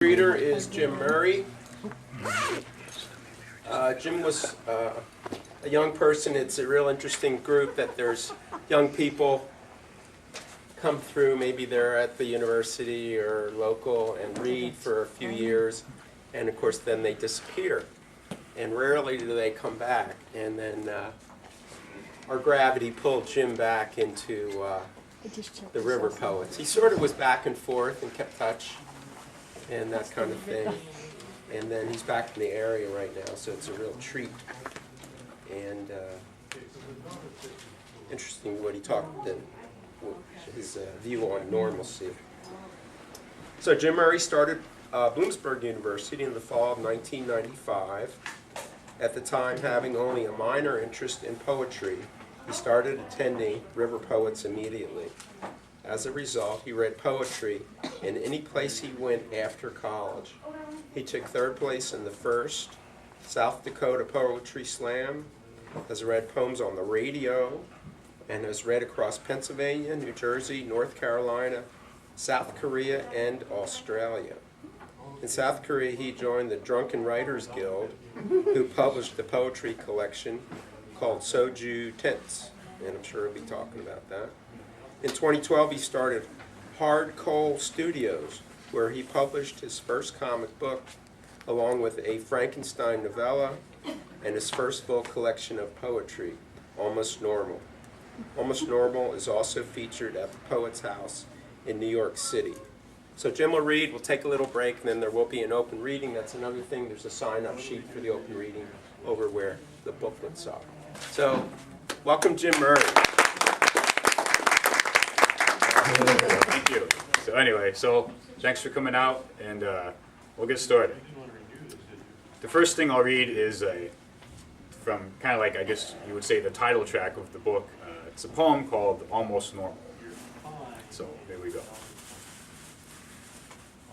Reader is Jim Murray. Jim was a young person. It's a real interesting group that there's young people come through, maybe they're at the university or local and read for a few years, and of course then they disappear. And rarely do they come back. And then our gravity pulled Jim back into the River Poets. He sort of was back and forth and kept touch and that kind of thing. And then he's back in the area right now, so it's a real treat. And interesting what he talked, and his view on normalcy. So Jim Murray started Bloomsburg University in the fall of 1995. At the time, having only a minor interest in poetry, he started attending River Poets immediately. As a result, he read poetry in any place he went after college. He took third place in the first South Dakota Poetry Slam, has read poems on the radio, and has read across Pennsylvania, New Jersey, North Carolina, South Korea, and Australia. In South Korea, he joined the Drunken Writers Guild, who published a poetry collection called Soju Tense, and I'm sure he'll be talking about that. In 2012, he started Hard Coal Studios, where he published his first comic book, along with a Frankenstein novella and his first full collection of poetry, Almost Normal. Almost Normal is also featured at the Poets House in New York City. So Jim will read, we'll take a little break, and then there will be an open reading. That's another thing. There's a sign-up sheet for the open reading over where the booklets are. So, welcome Jim Murray. Thank you. So anyway, thanks for coming out, and we'll get started. The first thing I'll read is from kind of like, I guess you would say, the title track of the book. It's a poem called Almost Normal. So here we go.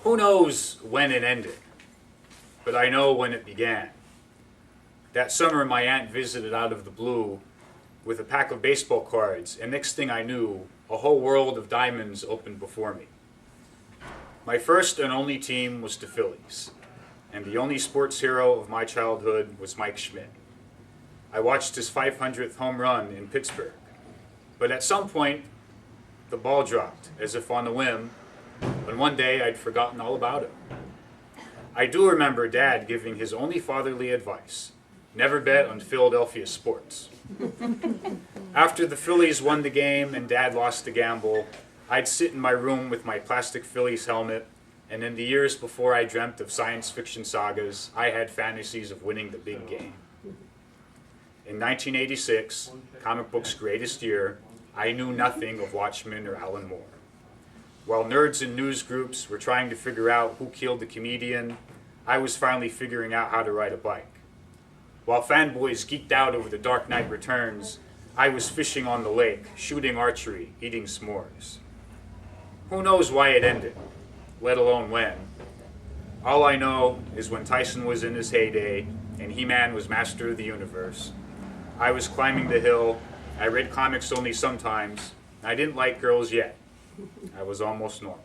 Who knows when it ended, but I know when it began. That summer my aunt visited out of the blue with a pack of baseball cards, and next thing I knew, a whole world of diamonds opened before me. My first and only team was the Phillies, and the only sports hero of my childhood was Mike Schmidt. I watched his 500th home run in Pittsburgh, but at some point, the ball dropped, as if on a whim, and one day I'd forgotten all about it. I do remember Dad giving his only fatherly advice: never bet on Philadelphia sports. After the Phillies won the game and Dad lost the gamble, I'd sit in my room with my plastic Phillies helmet, and in the years before I dreamt of science fiction sagas, I had fantasies of winning the big game. In 1986, comic books' greatest year, I knew nothing of Watchmen or Alan Moore. While nerds in news groups were trying to figure out who killed the comedian, I was finally figuring out how to ride a bike. While fanboys geeked out over The Dark Knight Returns, I was fishing on the lake, shooting archery, eating s'mores. Who knows why it ended, let alone when. All I know is when Tyson was in his heyday and He-Man was master of the universe, I was climbing the hill, I read comics only sometimes, I didn't like girls yet. I was almost normal.